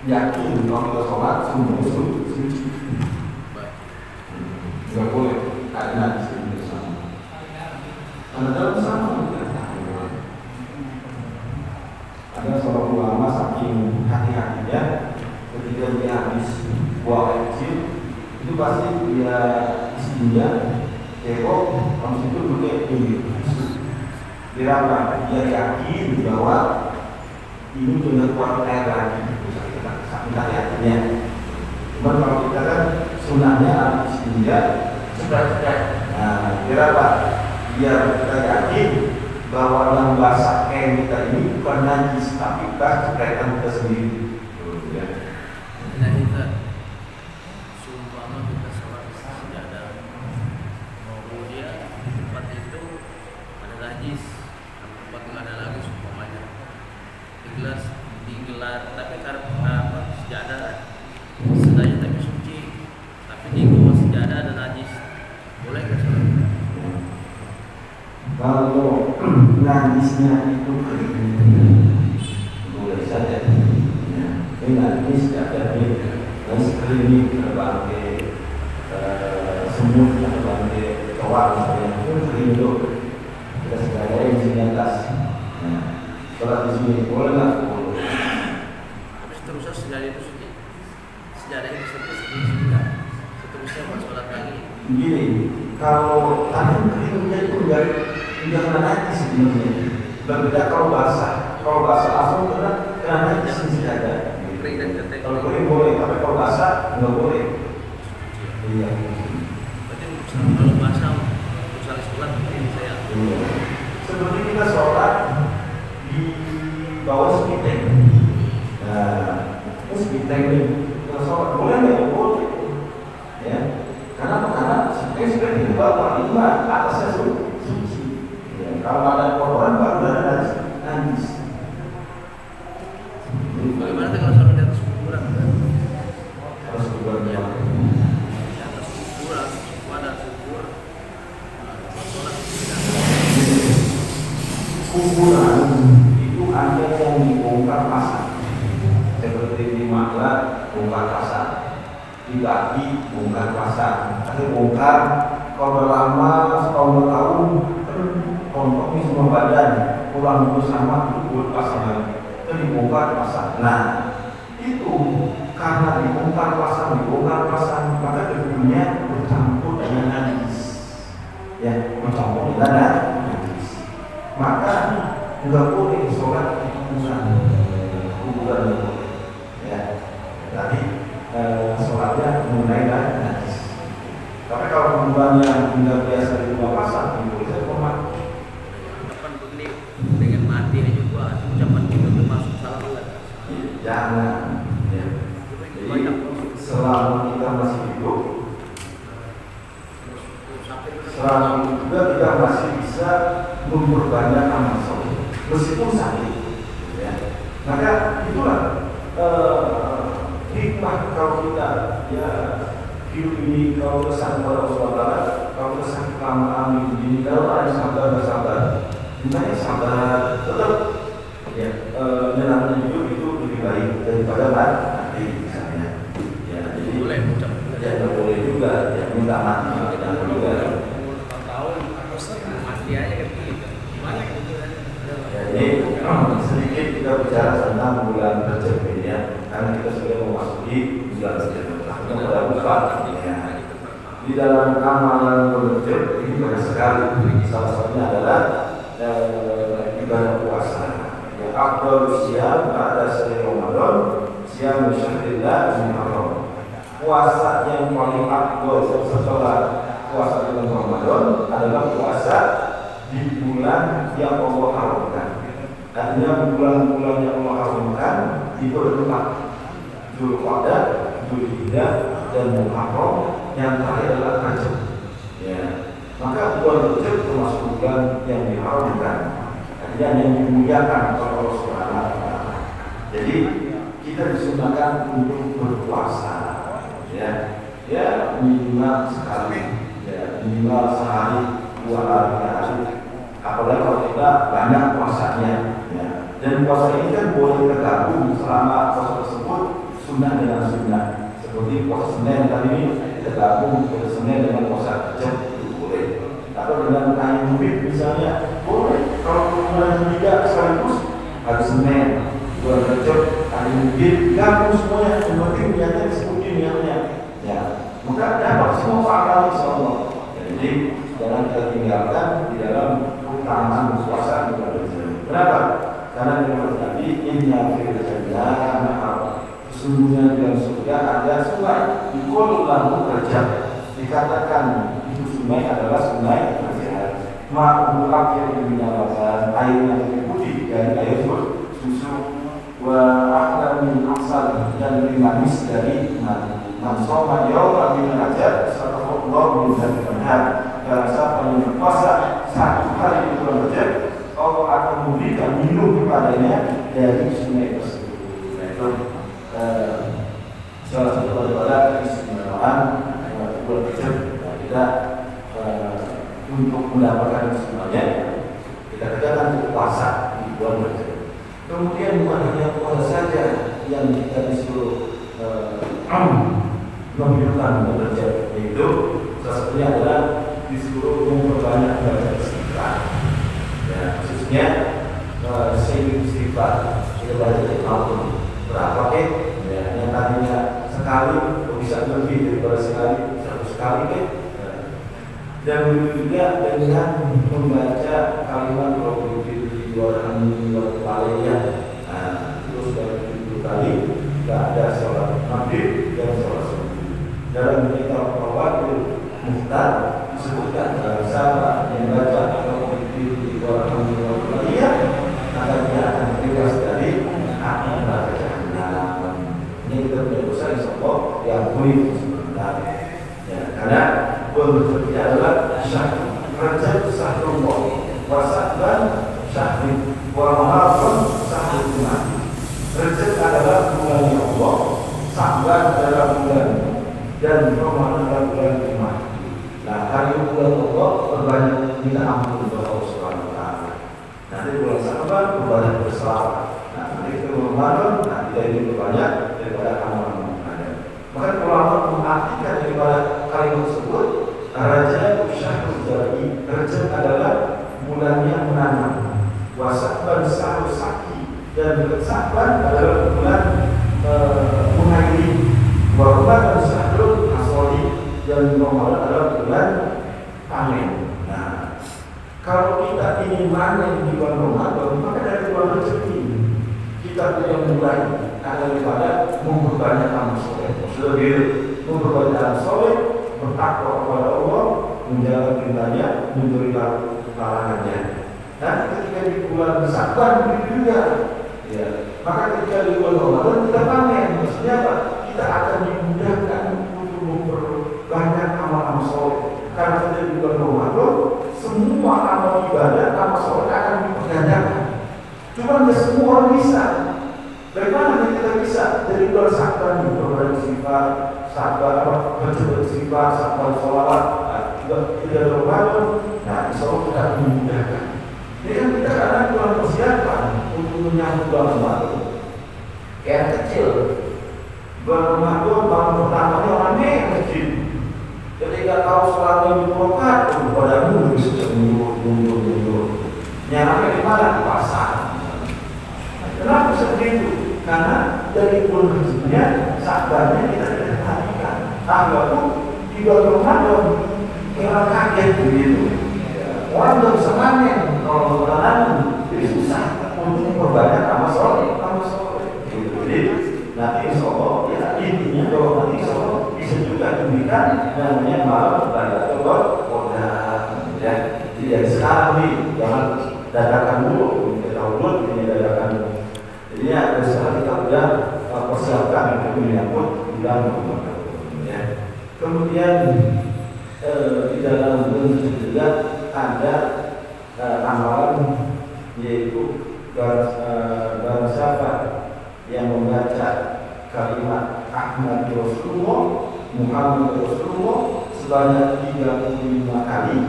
Yakin kalau kita sholat semua suci, nggak boleh ada di sini bersama. Karena dalam sama ada seorang ulama saking hati-hatinya ketika dia habis buang air kecil itu pasti dia istinja, cebok, langsung itu pakai ini. Diraba, dia yakin bahwa ini sudah kuat air lagi. Kita yakinnya. Cuma kalau kita kan sunahnya habis istinja cepat-cepat. Nah, kira apa? Biar kita yakin bahwa yang basah kain kita ini bukan najis, tapi bekas cepretan kita sendiri. Ya. Nah kita seumpama kita sholat sejadah, mau dia di tempat itu ada najis, tempat nggak ada lagi seumpamanya digelar, tapi karena sejadah sedaya tapi suci, tapi di bawah sejadah ada najis, boleh nggak sholat? Kalau najisnya itu kering, boleh saja. Ini najis ada dan sekeliling berbagai semut, berbagai cowok misalnya itu kering itu kita sekalian di sini atas. Sholat di sini boleh nggak? Boleh. Seterusnya sejadah itu suci, sejadah itu suci, seterusnya buat sholat lagi. Begini, kalau tanah keringnya itu enggak kena najis sebenarnya. Berbeda kalau basah langsung kena najis di sejadah. Kalau kering boleh, tapi kalau basah nggak boleh. Iya. Berarti kalau basah untuk saling sholat mungkin saya. Iya. Seperti kita sholat di bawah spiteng. Nah, spiteng ini kita sholat boleh nggak? Boleh. Ya. Karena spiteng di bawah itu atasnya suci. Ya. Kalau ada kotoran baru ada najis. Bagaimana kalau sholat di atas kuburan? Harus kuburan Ya, ya. di atas kuburan, ada kubur, sholat Kuburan itu ada yang dibongkar pasang, seperti di Magelang bongkar pasang, di Baki bongkar pasang, ada bongkar kalau udah lama setahun 2 tahun kontok semua badan pulang dulu sama itu buat pasang lagi. Itu dibongkar pasang. Nah itu karena dibongkar pasang maka debunya bercampur dengan najis, ya bercampur dengan najis, maka nggak boleh sholat di kuburan ya. Tadi sholatnya mengenai najis. Tapi kalau kuburannya tidak biasa di rumah pasang, boleh saja rumah. Kapan begini dengan mati aja juga ucapan kita termasuk salah enggak? Jangan. Ya. Jadi selama kita masih hidup, selama juga kita masih bisa memperbanyak amal soleh meskipun sakit. Ya. Maka itulah hikmah kalau kita ya hidup ini kalau kesan kepada Allah, kalau kesan kelamaan ini kalau ada sabar, makanya sabar tetap ya menjalani hidup itu lebih baik daripada mati misalnya. Ya jadi Boleh ucap. ya nggak boleh juga ya minta mati dan juga. Mati aja kan gitu. Gimana gitu kan? Jadi sedikit kita bicara tentang bulan Rajab ini ya, karena kita sudah memasuki bulan Rajab. Pada bulan ya. Di dalam amalan Rajab ini banyak sekali. Salah satunya adalah ibadah puasa. Yang afdal siyam pada sehari Ramadan, siyam syahrillah Muharram. Puasa yang paling afdal setelah puasa bulan Ramadan adalah puasa di bulan yang Allah haramkan. Artinya bulan-bulan yang Allah haramkan itu adalah Dzulqa'dah, Dzulhijjah dan Muharram, yang terakhir adalah Rajab. Ya, maka bulan Rajab termasuk bulan yang diharamkan, artinya yang dimuliakan oleh Allah Subhanahu wa Ta'ala. Jadi kita disunahkan untuk berpuasa, ya minimal sekali, ya minimal sehari 2 hari. Apalagi kalau kita banyak puasanya, ya. Dan puasa ini kan boleh tergabung selama puasa tersebut sunnah dengan sunnah. Seperti puasa Senin tadi ini tergabung puasa Senin dengan puasa Rajab, itu boleh. Atau dengan ayam mubin misalnya boleh. Kalau bulan 3 sekaligus hari Senin, bulan Rajab, ayam mubin gabung semuanya. Yang penting niatnya disebutin niatnya. Ya, maka dapat semua pahala insyaallah. Jadi jangan kita tinggalkan di dalam keutamaan berpuasa di bulan Rajab. Kenapa? Karena firman Nabi, inna fil jannah nahar, sesungguhnya di dalam surga ada sungai, yuqalu lahu Rajab, dikatakan itu sungai adalah sungai Rajab. Ma'ul akhir dinyalakan, airnya lebih putih dari air susu, wa akhla min asal, dan lebih manis dari madu. Man shoma yawma min Rajab sallallahu min al-anhar, dan siapa yang berpuasa satu hari di bulan Rajab, Allah akan memberikan minum kepadanya dari sungai tersebut. Nah, itu salah satu daripada keistimewaan bulan Rajab. Kita untuk mendapatkan semuanya, kita kerjakan puasa di bulan Rajab. Kemudian bukan hanya puasa saja yang kita disuruh menghidupkan bulan Rajab, yaitu salah satunya adalah disuruh memperbanyak baca istighfar. Ya, khususnya sering istighfar kita baca di tahun berapa ya, yang tadinya sekali bisa lebih daripada sekali, 100 kali dan juga dengan membaca kalimat Rabbil Alamin, terus dari 7 kali tidak ada sholat maghrib dan sholat subuh. Dalam kitab Fawaidul Mukhtar disebutkan siapa yang baca akan dia akan bebas dari api neraka jahanam. Ini kita punya dosa insyaallah yang boleh sebenarnya. Ya, karena bulan Rajab adalah syahrul Rajab, syahrullah, wa Sya'ban syahrul, wa Muharram syahrul iman. Rajab adalah bulan Allah, Sya'ban adalah bulan, dan Ramadan adalah bulan iman. Nah, hari bulan Allah berbanyak minta ampun kepada Allah Subhanahu wa Ta'ala. Nanti bulan Sya'ban berbanyak berselawat. Nah, nanti ke Ramadan, nah kita ini berbanyak daripada amal-amal ada. Maka ulama mengartikan daripada kalimat tersebut, Rajab syahrul zari, Rajab adalah bulannya menanam. Wa Sya'ban syahrul saki, dan Sya'ban adalah bulan mengairi. Wa Ramadan syahrul hasoli, dan Ramadan adalah bulan panen. Nah, kalau kita ingin panen di bulan Ramadan, maka dari bulan Rajab ini kita punya mulai daripada memperbanyak amal soleh. Lebih memperbanyak amal soleh, bertakwa kepada Allah, menjaga perintahnya, menjauhi larangannya. Dan ketika di bulan Sya'ban juga, ya, maka ketika di bulan Ramadan kita panen. Maksudnya apa? Kita akan dimudahkan untuk memperbanyak amal-amal soleh. Karena kita di bulan Ramadan, semua amal ibadah, amal soleh akan dipergandakan. Cuma tidak semua orang bisa. Bagaimana kita bisa dari bulan Sya'ban beristighfar, sabar, baca istighfar, sabar sholawat, juga tidak Ramadan. Nah, insyaallah kita akan dimudahkan. Jadi kan kita kadang bulan persiapan untuk menyambut bulan Ramadan. Kayak kecil. Bulan Ramadan tahun pertamanya orangnya kecil. Ketika tahu selama itu rokat, padamu bisa mundur. Nyaranya di mana? Di pasar. Kenapa seperti itu? Karena dari bulan kecilnya, sabarnya kita tidak perhatikan. Waktu di bulan Ramadan, kita kaget begitu. Orang tidak bisa panen kalau bertanam, jadi susah untuk memperbanyak amal soleh. Jadi nanti insyaallah, ya intinya bahwa nanti insyaallah bisa juga diberikan namanya malam Lailatul Qadar. Ya, jadi sekarang nih jangan dadakan dulu, kita tahu dulu ini dadakan dulu. Jadi ya, sekarang kita sudah persiapkan untuk menyambut bulan ya. Kemudian di dalam bulan juga ada amalan, yaitu barang siapa yang membaca kalimat Ahmad Rasulullah, Muhammad Rasulullah sebanyak 35 kali,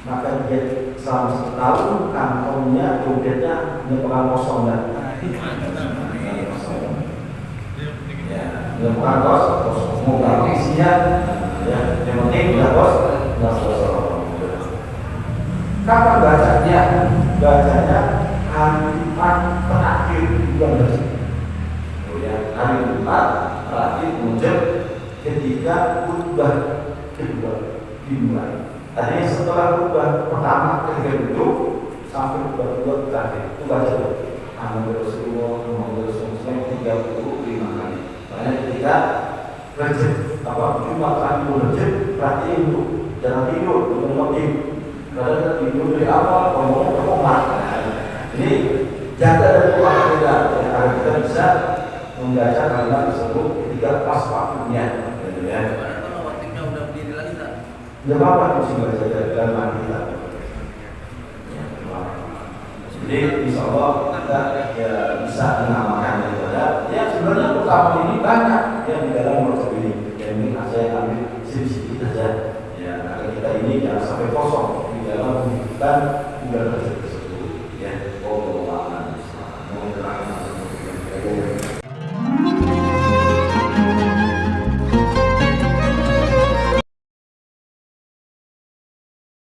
maka dia selama setahun kantongnya, dompetnya bukan kosong dan bukan kosong, mau isinya ya, yang penting udah kosong. Kapan bacanya? Bacanya hari Jumat terakhir bulan Rajab. Hari Jumat terakhir muncul ketika khutbah kedua dimulai. Artinya setelah khutbah pertama ketika duduk sampai khutbah kedua terakhir itu baca Muhammad Rasulullah, Muhammad Rasulullah 35 kali. Makanya ketika Rajab Jumat terakhir Rajab, berarti untuk jangan tidur, untuk motif. Karena tidur dari awal, ngomong-ngomong. Ini jaga dan kuat kita, agar kita bisa membaca kalimat tersebut ketika pas waktunya. Ya. Kalau waktunya udah berdiri lagi tak? Tidak apa-apa mesti baca dalam kita. Jadi insya Allah kita ya, bisa mengamalkan daripada ya sebenarnya pertama ini banyak yang di dalam proses ini. Yang ini saya ambil sedikit saja. Ya, agar kita ini jangan sampai kosong di dalam dan juga